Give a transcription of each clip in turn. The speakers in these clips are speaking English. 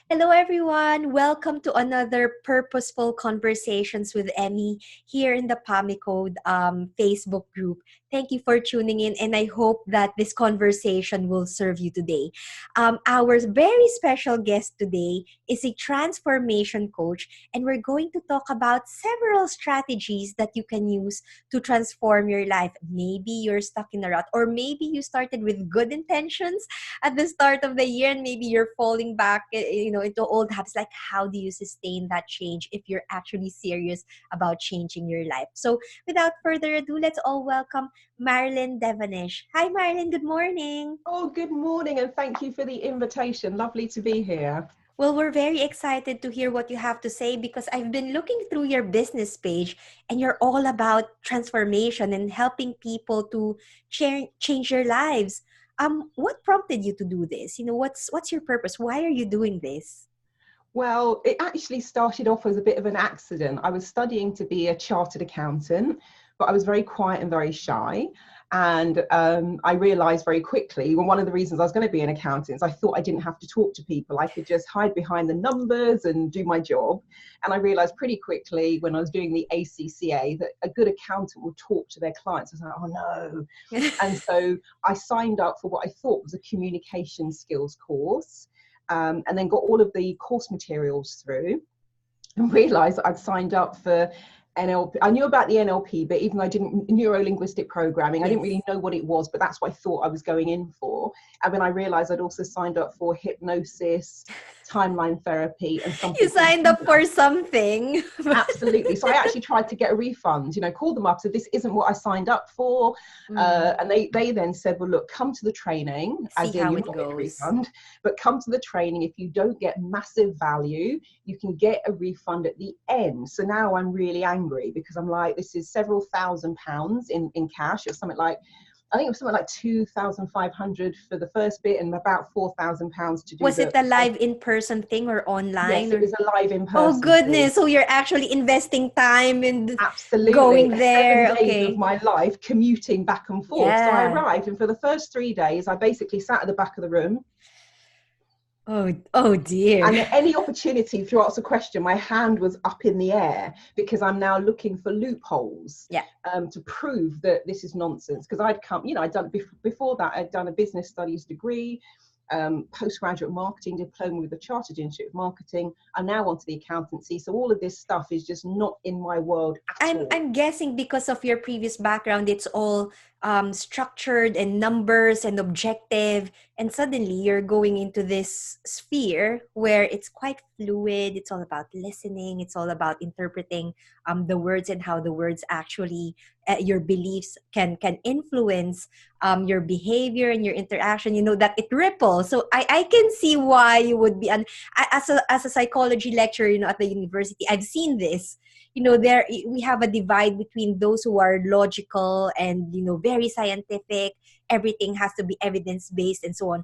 Hello, everyone. Welcome to another Purposeful Conversations with Emee here in the Pamicode Facebook group. Thank you for tuning in, and I hope that this conversation will serve you today. Our very special guest today is a transformation coach, and we're going to talk about several strategies that you can use to transform your life. Maybe you're stuck in a rut, or maybe you started with good intentions at the start of the year and maybe you're falling back into old habits. Like, how do you sustain that change if you're actually serious about changing your life? So without further ado, let's all welcome Marilyn Devonish. Hi Marilyn, good morning. Oh, good morning, and thank you for the invitation. Lovely to be here. Well, we're very excited to hear what you have to say because I've been looking through your business page and you're all about transformation and helping people to change their lives. What prompted you to do this? What's your purpose? Why are you doing this? Well, it actually started off as a bit of an accident. I was studying to be a chartered accountant, but I was very quiet and very shy. And I realized very quickly, well, one of the reasons I was going to be an accountant is I thought I didn't have to talk to people. I could just hide behind the numbers and do my job. And I realized pretty quickly when I was doing the ACCA that a good accountant will talk to their clients. I was like, oh no. And so I signed up for what I thought was a communication skills course, and then got all of the course materials through and realized that I'd signed up for NLP. I knew about the NLP, but even though I didn't, neuro-linguistic programming, I didn't really know what it was, but that's what I thought I was going in for. And then I realized I'd also signed up for hypnosis, timeline therapy, and something. You signed up for something. Absolutely. So I actually tried to get a refund, called them up, said this isn't what I signed up for. And they then said, well, look, come to the training, as in you're not getting a refund, but come to the training. If you don't get massive value, you can get a refund at the end. So now I'm really angry because I'm like, this is several £1,000s in cash. It was something like, I think it was something like 2,500 for the first bit and about £4,000 to do. Was it a live in-person thing or online? Yes, it was a live in-person. Oh goodness! Thing. So you're actually investing time and absolutely going there. 7 days of my life commuting back and forth. Yeah. So I arrived, and for the first 3 days, I basically sat at the back of the room. Oh dear. And at any opportunity to ask a question, my hand was up in the air because I'm now looking for loopholes to prove that this is nonsense. Because I'd come, I'd done before that, I'd done a business studies degree, postgraduate marketing diploma with a chartered institute of marketing. I'm now onto the accountancy. So all of this stuff is just not in my world at all. I'm guessing because of your previous background, it's all structured and numbers and objective, and suddenly you're going into this sphere where it's quite fluid. It's all about listening. It's all about interpreting the words and how the words actually your beliefs can influence your behavior and your interaction. That it ripples. So I can see why you would be as a psychology lecturer at the university. I've seen this. There we have a divide between those who are logical and very scientific. Everything has to be evidence-based and so on.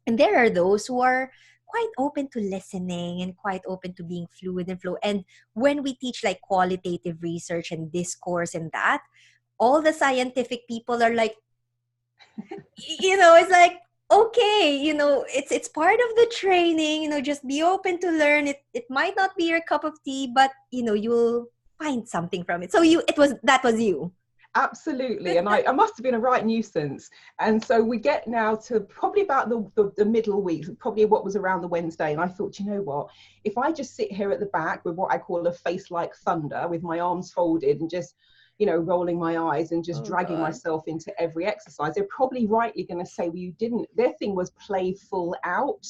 And there are those who are quite open to listening and quite open to being fluid and flow. And when we teach like qualitative research and discourse and that, all the scientific people are like, it's like, okay, it's part of the training, just be open to learn. It might not be your cup of tea, but you'll find something from it. So that was you. Absolutely. And I must have been a right nuisance. And so we get now to probably about the middle week, probably what was around the Wednesday. And I thought, you know what, if I just sit here at the back with what I call a face like thunder, with my arms folded and just rolling my eyes and just dragging myself into every exercise, they're probably rightly going to say, well, you didn't. Their thing was play full out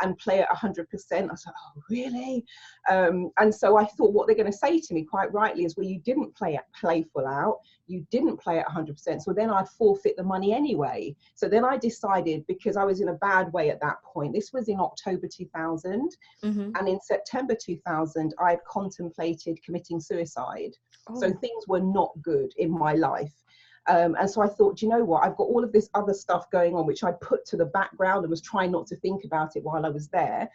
and play at 100%. I was like, oh, really? And so I thought what they're going to say to me quite rightly is, well, you didn't play full out. You didn't play at 100%. So then I'd forfeit the money anyway. So then I decided, because I was in a bad way at that point, this was in October 2000. Mm-hmm. And in September 2000, I had contemplated committing suicide. Oh. So things were not good in my life. And so I thought, you know what, I've got all of this other stuff going on, which I put to the background and was trying not to think about it while I was there.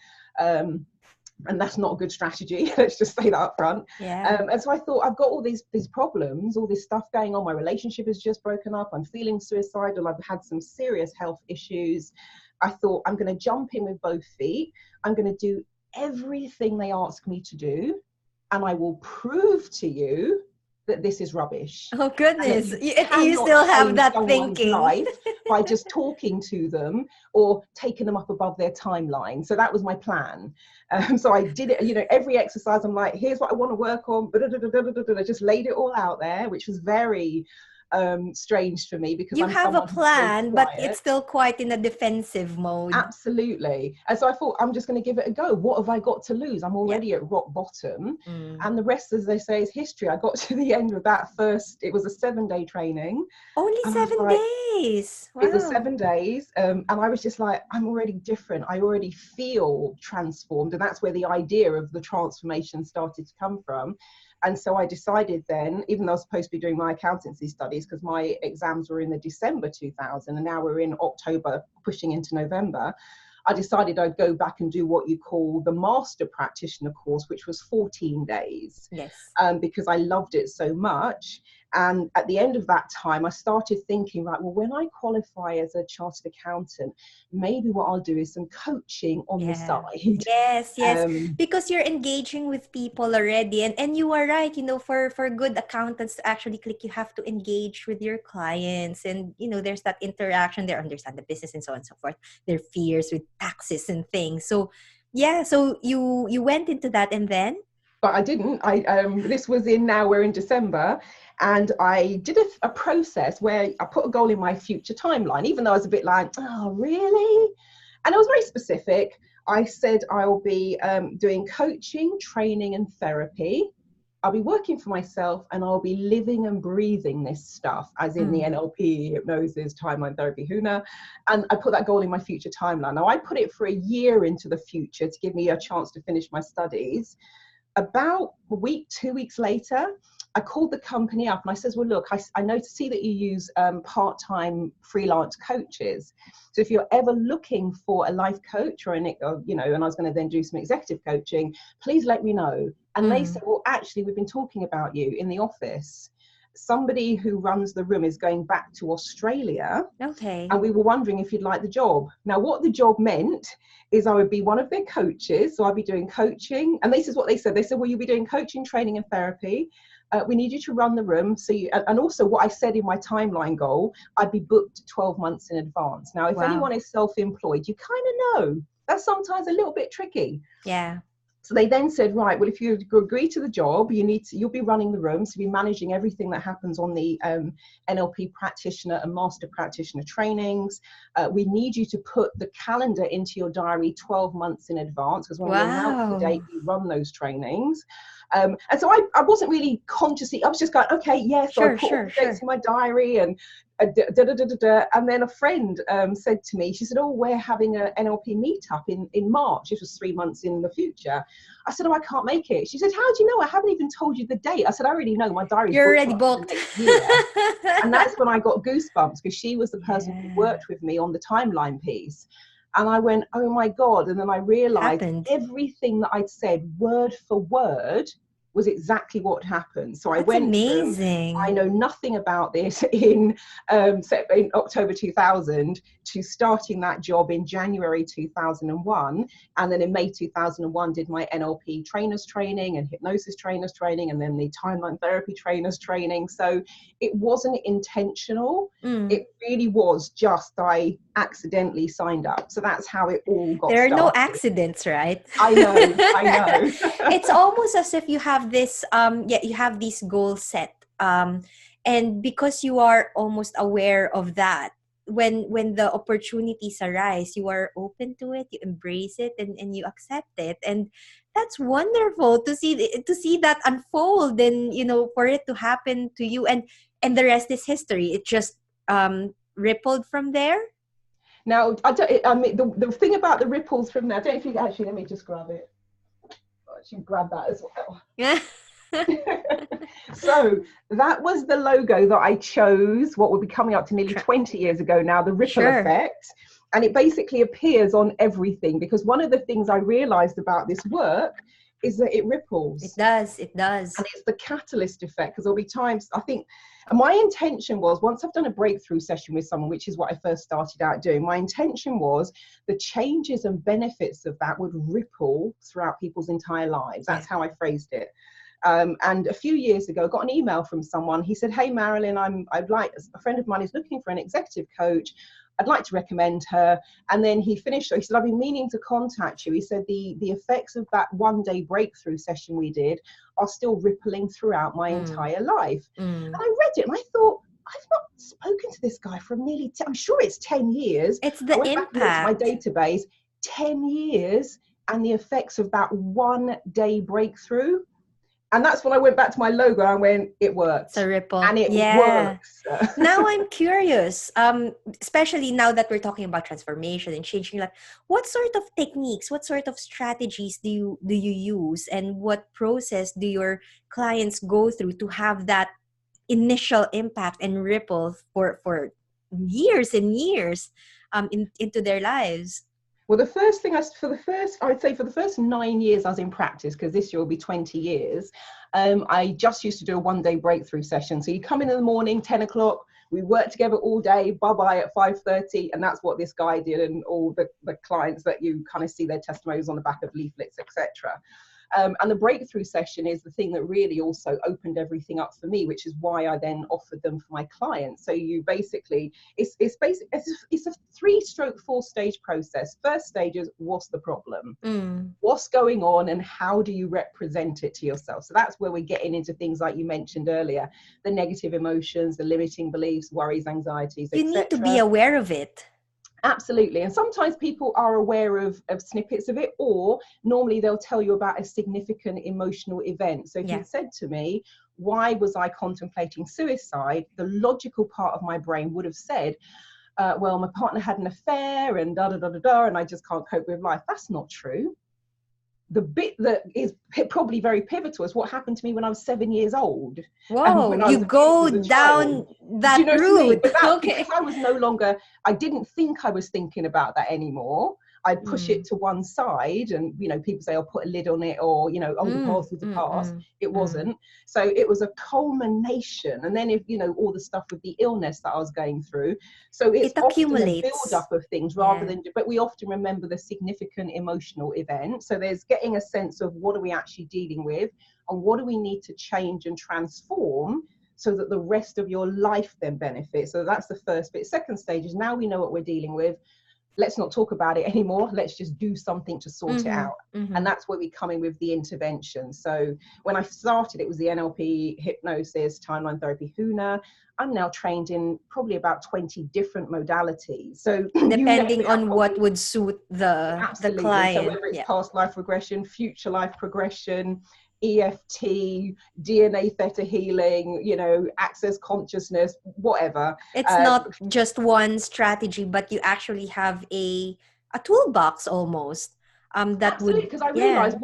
And that's not a good strategy. Let's just say that up front. Yeah. And so I thought, I've got all these problems, all this stuff going on. My relationship has just broken up. I'm feeling suicidal. I've had some serious health issues. I thought, I'm going to jump in with both feet. I'm going to do everything they ask me to do, and I will prove to you that this is rubbish. Oh And that goodness, you you cannot still have change that someone's thinking. life by just talking to them or taking them up above their timeline. So that was my plan. So I did it, you know, every exercise, I'm like, here's what I want to work on. I just laid it all out there, which was very strange for me because You I'm have a someone who's very plan, but it's quiet. still quite in a defensive mode. Absolutely. And so I thought, I'm just going to give it a go. What have I got to lose? I'm Yeah. already at rock bottom. Mm. And the rest, as they say, is history. I got to the end of that first, it was a 7-day training. Only And I was 7 days. it was Wow. 7 days. And I was just like, I'm already different. I already feel transformed. And that's where the idea of the transformation started to come from. And so I decided then, even though I was supposed to be doing my accountancy studies, because my exams were in the December 2000, and now we're in October, pushing into November, I decided I'd go back and do what you call the master practitioner course, which was 14 days, Yes. because I loved it so much. And at the end of that time, I started thinking, right, well, when I qualify as a chartered accountant, maybe what I'll do is some coaching on the Yeah. side. Yes, yes. Um, Because you're engaging with people already. And you are right, you know, for good accountants to actually click, you have to engage with your clients. And, you know, there's that interaction there, understand the business and so on and so forth, their fears with taxes and things. So yeah, so you went into that and then? but I didn't. This was in, now we're in December, and I did a process where I put a goal in my future timeline, even though I was a bit like, oh, really? And I was very specific. I said I'll be doing coaching, training, and therapy. I'll be working for myself, and I'll be living and breathing this stuff, as in the NLP, hypnosis, timeline therapy, HUNA. And I put that goal in my future timeline. Now, I put it for a year into the future to give me a chance to finish my studies. About a week, 2 weeks later, I called the company up and I says, well, look, I know to see that you use part-time freelance coaches. So if you're ever looking for a life coach or you know, and I was going to then do some executive coaching, please let me know. And they said, well, actually, we've been talking about you in the office. Somebody who runs the room is going back to Australia, Okay. and we were wondering if you'd like the job. Now, what the job meant is I would be one of their coaches. So I'd be doing coaching. And this is what they said. They said, well, you'll be doing coaching, training, and therapy. We need you to run the room. So and also what I said in my timeline goal, I'd be booked 12 months in advance. Now, if anyone is self-employed, you kind of know that's sometimes a little bit tricky. Yeah. So they then said, right, well, if you agree to the job, you'll be running the room, so you'll be managing everything that happens on the NLP practitioner and master practitioner trainings. We need you to put the calendar into your diary 12 months in advance, because when we announce the date, we run those trainings. And so I wasn't really consciously, I was just going, okay, yes, I put all the dates in my diary and and then a friend said to me, she said, oh, we're having an NLP meetup in March. It was 3 months in the future. I said, oh, I can't make it. She said, how do you know? I haven't even told you the date. I said, I already know, my diary's You're booked already for booked. the next year. And that's when I got goosebumps, because she was the person who worked with me on the timeline piece. And I went, oh my God. And then I realized everything that I'd said word for word was exactly what happened. So I went amazing. from, I know nothing about this in October 2000 to starting that job in January 2001. And then in May 2001 did my NLP trainers training and hypnosis trainers training, and then the timeline therapy trainers training. So it wasn't intentional. It really was just, I accidentally signed up. So that's how it all got started. There are no accidents, right? I know. It's almost as if you have this, you have these goals set. And because you are almost aware of that, when the opportunities arise, you are open to it, you embrace it, and you accept it. And that's wonderful to see that unfold, and for it to happen to you, and the rest is history. It just rippled from there. Now, I mean, the thing about the ripples from there, I don't know if you can actually, let me just grab it. Actually grab that as well. Yeah. So that was the logo that I chose, what would be coming up to nearly 20 years ago now, the ripple effect. And it basically appears on everything, because one of the things I realized about this work is that it It ripples. does. It does. And it's the catalyst effect, because there'll be times, I think, and my intention was, once I've done a breakthrough session with someone, which is what I first started out doing, my intention was the changes and benefits of that would ripple throughout people's entire lives. That's how I phrased it. And a few years ago, I got an email from someone. He said, "Hey, Marilyn, I'd like, a friend of mine is looking for an executive coach. I'd like to recommend her." And then he finished, he said, "I've been meaning to contact you." He said, the effects of that one-day breakthrough session we did are still rippling throughout my entire life. And I read it and I thought, I've not spoken to this guy for nearly, I'm sure it's 10 years. It's I the went back and looked at my impact. database, 10 years, and the effects of that one-day breakthrough. And that's when I went back to my logo and went, it worked. It's a ripple. And it Yeah. works. Now I'm curious, especially now that we're talking about transformation and changing life, what sort of techniques, what sort of strategies do you use, and what process do your clients go through to have that initial impact and ripple for years and years into their lives? Well, the first thing I would say for the first 9 years I was in practice, because this year will be 20 years, I just used to do a one-day breakthrough session. So you come in the morning, 10 o'clock, we work together all day, bye-bye at 5:30, and that's what this guy did, and all the clients that you kind of see their testimonials on the back of leaflets, etc. And the breakthrough session is the thing that really also opened everything up for me, which is why I then offered them for my clients. So you basically, it's a 3-stroke 4-stage process. First stage is, what's the problem? What's going on, and how do you represent it to yourself? So that's where we're getting into things like you mentioned earlier, the negative emotions, the limiting beliefs, worries, anxieties, You need to be etc. aware of it. Absolutely. And sometimes people are aware of snippets of it, or normally they'll tell you about a significant emotional event. So if you'd said to me, why was I contemplating suicide? The logical part of my brain would have said, well, my partner had an affair and da da da da da, and I just can't cope with life. That's not true. The bit that is probably very pivotal is what happened to me when I was 7 years old. Whoa, When I you was go abused as a child. down Do you that know what I mean? route. But that's Okay. because I was no longer, I didn't think I was thinking about that anymore. I'd push it to one side, and people say, I'll put a lid on it, or oh, the past is the past. It wasn't. So it was a culmination. And then all the stuff with the illness that I was going through. So it's It often a accumulates. build up of things rather than, but we often remember the significant emotional event. So there's getting a sense of, what are we actually dealing with, and what do we need to change and transform, so that the rest of your life then benefits. So that's the first bit. Second stage is, now we know what we're dealing with. Let's not talk about it anymore. Let's just do something to sort it out. And that's where we come in with the intervention. So when I started, it was the NLP, hypnosis, timeline therapy, HUNA. I'm now trained in probably about 20 different modalities. So depending on what would suit the absolutely. So client. whether it's past life regression, future life progression, EFT, DNA theta healing, access consciousness, whatever. It's not just one strategy, but you actually have a toolbox almost. That absolutely, would, because I realized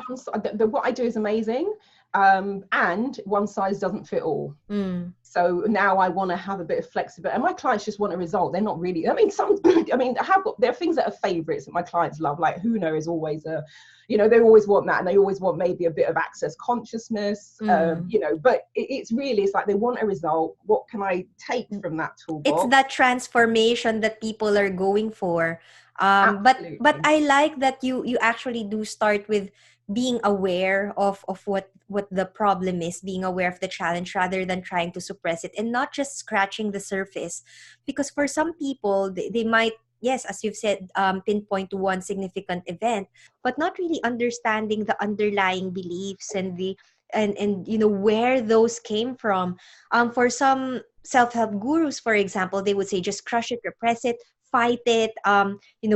what I do is amazing, and one size doesn't fit all. So now I want to have a bit of flexibility, and my clients just want a result. They're not really, there are things that are favorites that my clients love, like HUNA is always they always want that, and they always want maybe a bit of access consciousness, but it's really, it's like they want a result. What can I take from that toolbox? It's that transformation that people are going for. But I like that you actually do start with being aware of what the problem is, being aware of the challenge, rather than trying to suppress it, and not just scratching the surface. Because for some people, they might, yes, as you've said, pinpoint to one significant event, but not really understanding the underlying beliefs and where those came from. For some self-help gurus, for example, they would say, just crush it, repress it, fight it,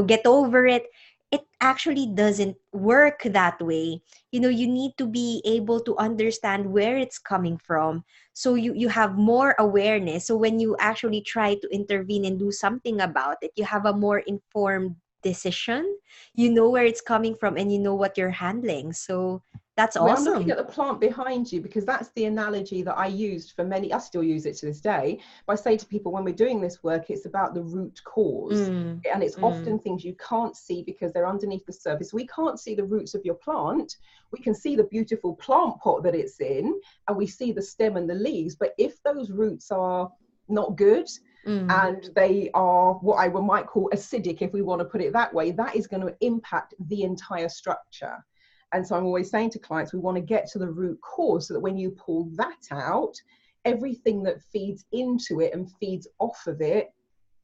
get over it. It actually doesn't work that way. You need to be able to understand where it's coming from, so you have more awareness. So when you actually try to intervene and do something about it, you have a more informed decision. You know where it's coming from, and you know what you're handling. So That's Well, I'm looking awesome. at the plant behind you because that's the analogy that I used for many, I still use it to this day. But I say to people when we're doing this work, it's about the root cause. Mm, And it's mm. often things you can't see because they're underneath the surface. We can't see the roots of your plant. We can see the beautiful plant pot that it's in, and we see the stem and the leaves. But if those roots are not good, Mm. and they are what I might call acidic, if we want to put it that way, that is going to impact the entire structure. And so I'm always saying to clients, we want to get to the root cause so that when you pull that out, everything that feeds into it and feeds off of it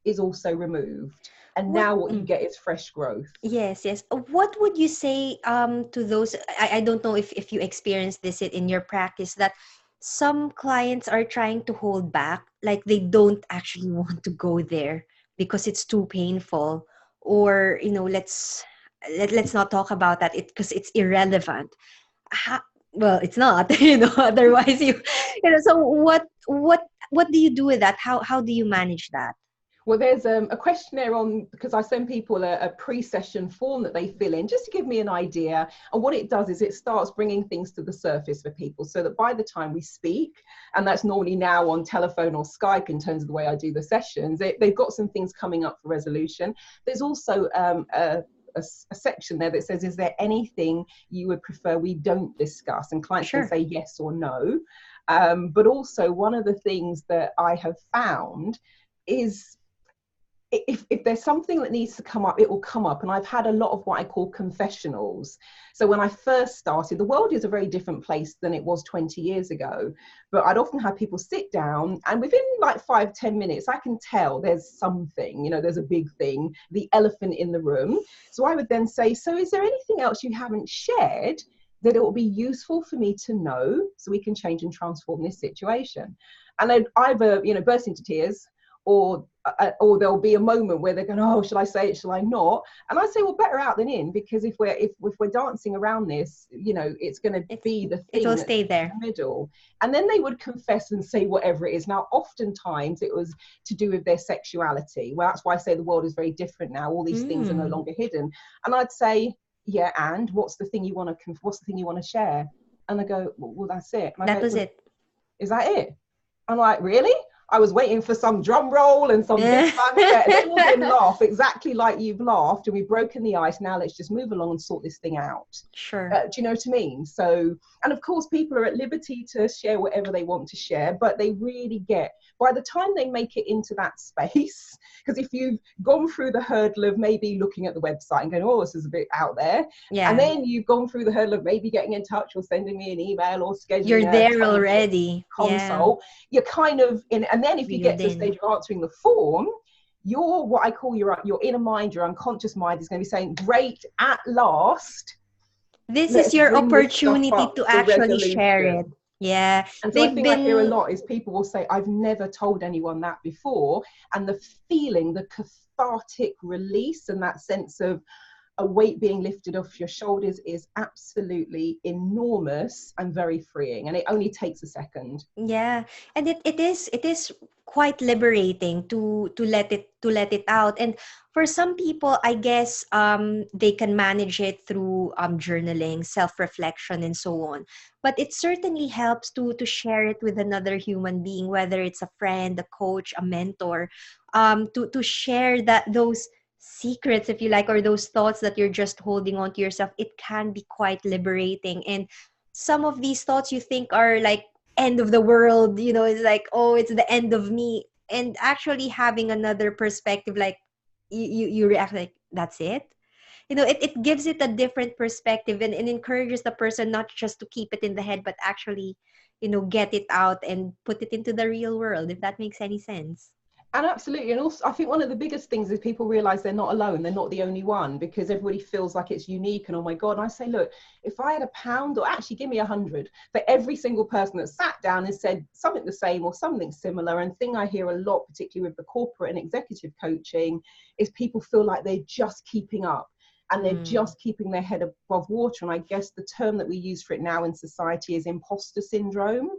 is also removed. And What? now what you Mm. get is fresh growth. Yes, yes. What would you say to those? I don't know if you experience this in your practice, that some clients are trying to hold back, like they don't actually want to go there because it's too painful, or let's not talk about that, it because it's irrelevant. Ha, well, it's not, otherwise so what do you do with that? How do you manage that? Well, there's a questionnaire on, because I send people a pre-session form that they fill in just to give me an idea. And what it does is it starts bringing things to the surface for people so that by the time we speak, and that's normally now on telephone or Skype in terms of the way I do the sessions, they've got some things coming up for resolution. There's also a section there that says, is there anything you would prefer we don't discuss? And clients can Sure. say yes or no. But also one of the things that I have found is if there's something that needs to come up, it will come up. And I've had a lot of what I call confessionals. So when I first started, the world is a very different place than it was 20 years ago. But I'd often have people sit down, and within like 5-10 minutes, I can tell there's something, there's a big thing, the elephant in the room. So I would then say, so is there anything else you haven't shared that it will be useful for me to know so we can change and transform this situation? And they'd either, burst into tears, or there'll be a moment where they're going, oh, shall I say it, shall I not? And I say, well, better out than in, because if we're dancing around this, it's going to be the thing It'll that's stay in there. the middle. And then they would confess and say whatever it is. Now oftentimes it was to do with their sexuality. Well, that's why I say the world is very different now. All these things are no longer hidden. And I'd say, yeah, and what's the thing you want to share? And they go, well, that's it. And I That go, was well, it. is that it? I'm like, really? I was waiting for some drum roll and some big fanfare. They will then laugh exactly like you've laughed, and we've broken the ice. Now let's just move along and sort this thing out. Sure. Do you know what I mean? So, and of course, people are at liberty to share whatever they want to share, but they really get, by the time they make it into that space, because if you've gone through the hurdle of maybe looking at the website and going, oh, this is a bit out there, and Yeah. then you've gone through the hurdle of maybe getting in touch or sending me an email or scheduling You're a there 20-minute already. Yeah. consult, you're kind of in. And then if you get Reeled to the in. stage of answering the form, your what I call your inner mind, your unconscious mind is going to be saying, great, at last, This is let's your bring this stuff opportunity up to for actually share resolution. it. Yeah. And so I They've think I hear a been, lot is people will say, I've never told anyone that before. And the feeling, the cathartic release and that sense of a weight being lifted off your shoulders is absolutely enormous and very freeing. And it only takes a second. yeah. And it is quite liberating to let it out. And for some people, I guess they can manage it through journaling, self-reflection, and so on. But it certainly helps to share it with another human being, whether it's a friend, a coach, a mentor, to share those secrets, if you like, or those thoughts that you're just holding on to yourself. It can be quite liberating. And some of these thoughts you think are like end of the world, it's like, oh, it's the end of me. And actually having another perspective, like you react like, that's it. It gives it a different perspective, and encourages the person not just to keep it in the head, but actually, get it out and put it into the real world, if that makes any sense. And absolutely. And also, I think one of the biggest things is people realize they're not alone. They're not the only one, because everybody feels like it's unique. And oh my God. And I say, look, if I had £1, or actually give me 100 for every single person that sat down and said something the same or something similar. And thing I hear a lot, particularly with the corporate and executive coaching, is people feel like they're just keeping up. And they're Mm. just keeping their head above water. And I guess the term that we use for it now in society is imposter syndrome,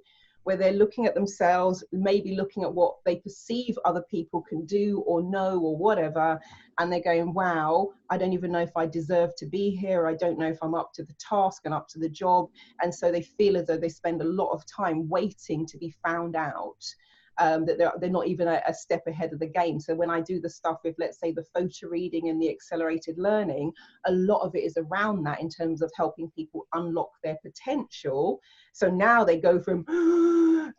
where they're looking at themselves, maybe looking at what they perceive other people can do or know or whatever, and they're going, wow, I don't even know if I deserve to be here. I don't know if I'm up to the task and up to the job. And so they feel as though they spend a lot of time waiting to be found out. That they're not even a step ahead of the game. So when I do the stuff with, let's say, the photo reading and the accelerated learning, a lot of it is around that in terms of helping people unlock their potential. So now they go from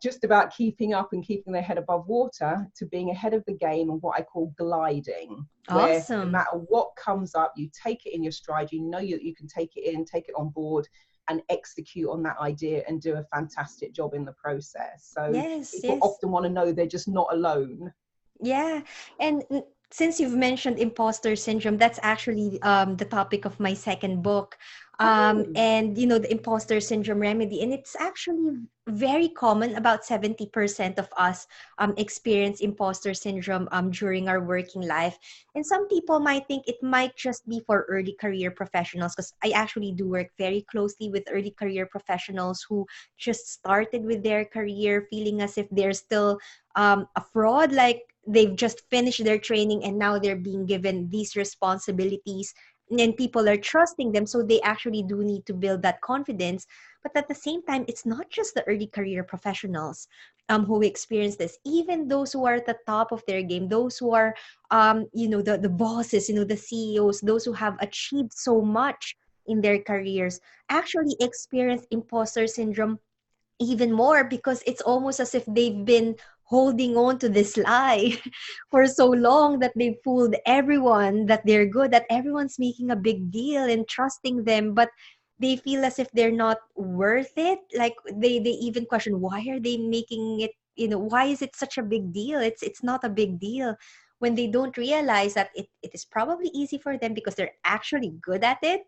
just about keeping up and keeping their head above water to being ahead of the game and what I call gliding, where no Awesome. matter what comes up, you take it in your stride, you know you can take it in, take it on board, and execute on that idea and do a fantastic job in the process. So Yes, people yes. often want to know they're just not alone. Yeah. And since you've mentioned imposter syndrome, that's actually the topic of my second book. Oh, And you know, the imposter syndrome remedy. And it's actually very common. About 70% of us experience imposter syndrome during our working life. And some people might think it might just be for early career professionals, because I actually do work very closely with early career professionals who just started with their career feeling as if they're still a fraud, like they've just finished their training and now they're being given these responsibilities, and people are trusting them, so they actually do need to build that confidence. But at the same time, it's not just the early career professionals who experience this. Even those who are at the top of their game, those who are you know, the bosses, you know, the CEOs, those who have achieved so much in their careers, actually experience imposter syndrome even more, because it's almost as if they've been holding on to this lie for so long, that they've fooled everyone that they're good, that everyone's making a big deal and trusting them, but they feel as if they're not worth it. Like they even question, why are they making it, you know, why is it such a big deal? It's not a big deal, when they don't realize that it is probably easy for them because they're actually good at it.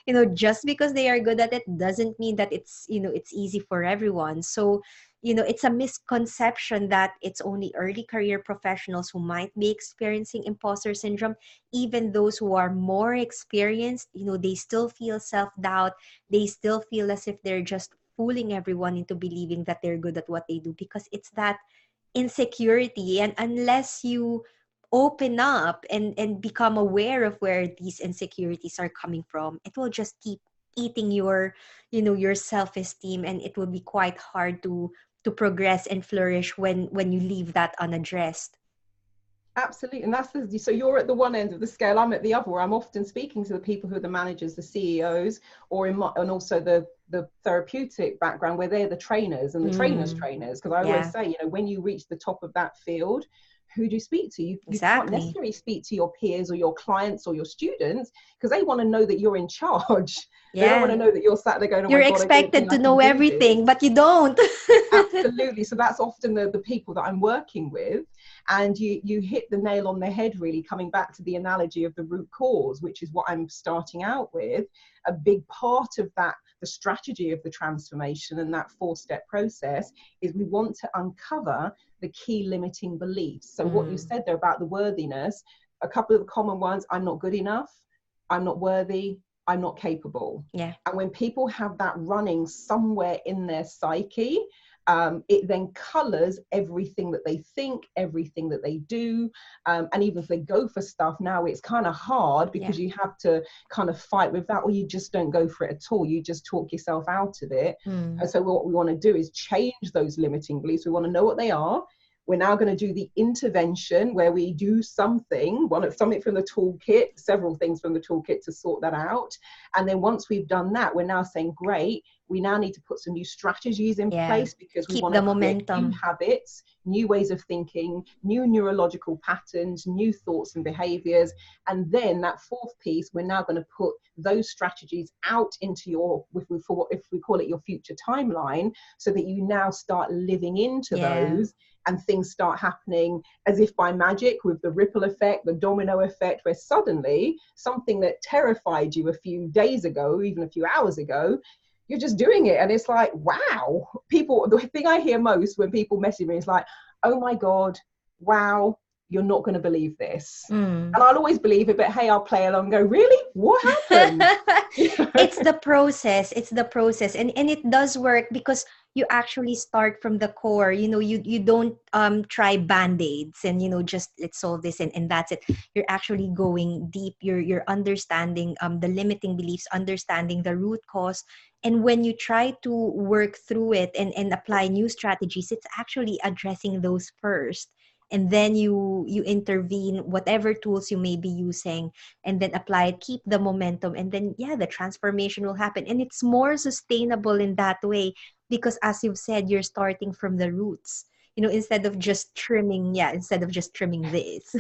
You know, just because they are good at it doesn't mean that it's, you know, it's easy for everyone. So, you know, it's a misconception that it's only early career professionals who might be experiencing imposter syndrome. Even those who are more experienced, you know, they still feel self-doubt. They still feel as if they're just fooling everyone into believing that they're good at what they do, because it's that insecurity. And unless you open up and become aware of where these insecurities are coming from, it will just keep eating your, you know, your self-esteem, and it will be quite hard to progress and flourish when you leave that unaddressed. absolutely. And that's so you're at the one end of the scale, I'm at the other, where I'm often speaking to the people who are the managers, the CEOs, or and also the therapeutic background, where they're the trainers and the Mm, trainers. Because I always yeah, say, you know, when you reach the top of that field, who do you speak to? You can't exactly. necessarily speak to your peers or your clients or your students, because they want to know that you're in charge. They don't want Yeah, to know that you're sat there going, oh you're my God, I don't think expected I to can know do this. everything, but you don't. Absolutely. So that's often the people that I'm working with. And you hit the nail on the head, really, coming back to the analogy of the root cause, which is what I'm starting out with. A big part of that, the strategy of the transformation and that 4-step process, is we want to uncover the key limiting beliefs. So what you Mm, said there about the worthiness, a couple of the common ones: I'm not good enough, I'm not worthy, I'm not capable. yeah, And when people have that running somewhere in their psyche, it then colors everything that they think, everything that they do. And even if they go for stuff now, it's kind of hard, yeah. because you have to kind of fight with that, or you just don't go for it at all. You just talk yourself out of it. Mm, And so what we want to do is change those limiting beliefs. We want to know what they are. We're now going to do the intervention, where we do something from the toolkit, several things from the toolkit to sort that out. And then once we've done that, we're now saying, great, we now need to put some new strategies in yeah. place, because we Keep want the to create new momentum. habits, new ways of thinking, new neurological patterns, new thoughts and behaviors. And then that fourth piece, we're now going to put those strategies out into your, if we call it your future timeline, so that you now start living into Yeah. those, and things start happening as if by magic, with the ripple effect, the domino effect, where suddenly something that terrified you a few days ago, even a few hours ago, you're just doing it. And it's like, wow. People, the thing I hear most when people message me is like, oh my God, wow, you're not going to believe this. Mm. And I'll always believe it, but hey, I'll play along and go, really? What happened? It's the process. It's the process. And it does work because you actually start from the core. You don't try band-aids and just let's solve this and that's it. You're actually going deep. You're understanding the limiting beliefs, understanding the root cause. And when you try to work through it and apply new strategies, it's actually addressing those first. And then you intervene whatever tools you may be using, and then apply it, keep the momentum, and then yeah, the transformation will happen. And it's more sustainable in that way because as you've said, you're starting from the roots, instead of just trimming this.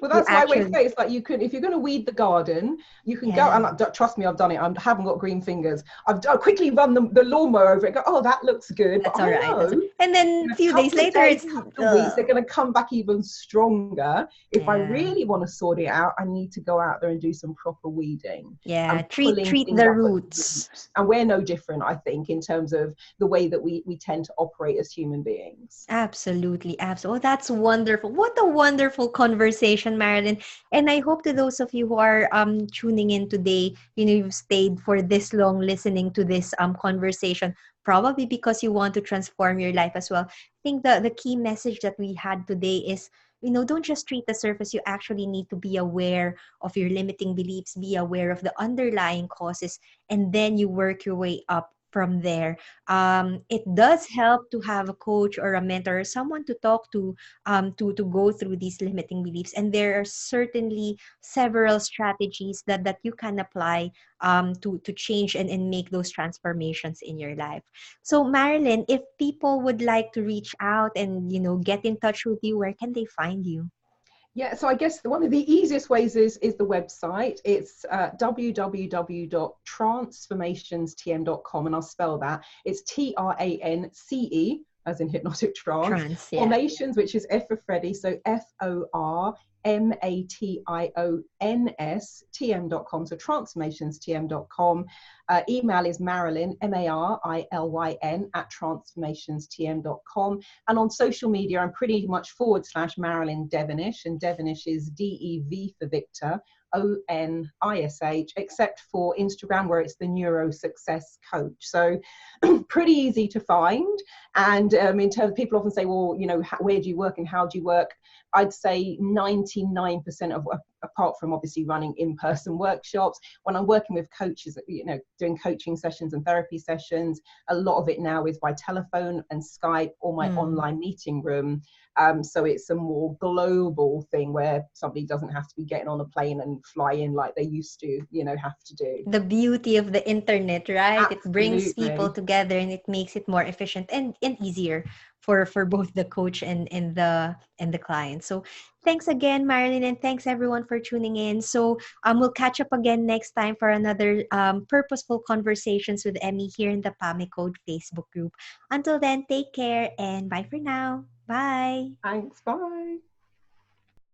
Well, You that's why I always actually, say it's like you can, if you're going to weed the garden, you can go, yeah, and trust me, I've done it. I haven't got green fingers. I'll quickly run the lawnmower over it. Go, oh, that looks good. But that's all I right. know And then in a a few days couple of later, days, it's couple of weeks, they're going to come back even stronger. If I yeah, really want to sort it out, I need to go out there and do some proper weeding yeah. and Treat pulling treat things the up at the roots. roots. And we're no different, I think, in terms of the way that we tend to operate as human beings. Absolutely, absolutely. Oh, that's wonderful. What a wonderful conversation, Marilyn. And I hope to those of you who are tuning in today, you've stayed for this long listening to this conversation, probably because you want to transform your life as well. I think the key message that we had today is, don't just treat the surface. You actually need to be aware of your limiting beliefs, be aware of the underlying causes, and then you work your way up from there. It does help to have a coach or a mentor or someone to talk to go through these limiting beliefs. And there are certainly several strategies that you can apply to change and make those transformations in your life. So Marilyn, if people would like to reach out and get in touch with you, where can they find you? Yeah, so I guess one of the easiest ways is the website. It's www.transformationstm.com, and I'll spell that. It's TRANCE, as in hypnotic trance, Trance, yeah. formations, which is F for Freddy, so FORMATIONS TM.com. Email is Marilyn, MARILYN, at transformationstm.com. And on social media, I'm pretty much / Marilyn Devonish, and Devonish is DEV for Victor, ONISH, except for Instagram, where it's the Neuro Success Coach. So pretty easy to find. And in terms, people often say, well, where do you work and how do you work? I'd say 99% of, apart from obviously running in-person workshops, when I'm working with coaches, doing coaching sessions and therapy sessions, a lot of it now is by telephone and Skype or my online meeting room. So it's a more global thing where somebody doesn't have to be getting on a plane and fly in like they used to, have to do. The beauty of the internet, right? It brings people Absolutely. together and it makes it more efficient and easier for both the coach and the client. So thanks again, Marilyn, and thanks everyone for tuning in. So we'll catch up again next time for another purposeful conversations with Emee here in the PAMI Code Facebook group. Until then, take care and bye for now. Bye. Thanks. Bye.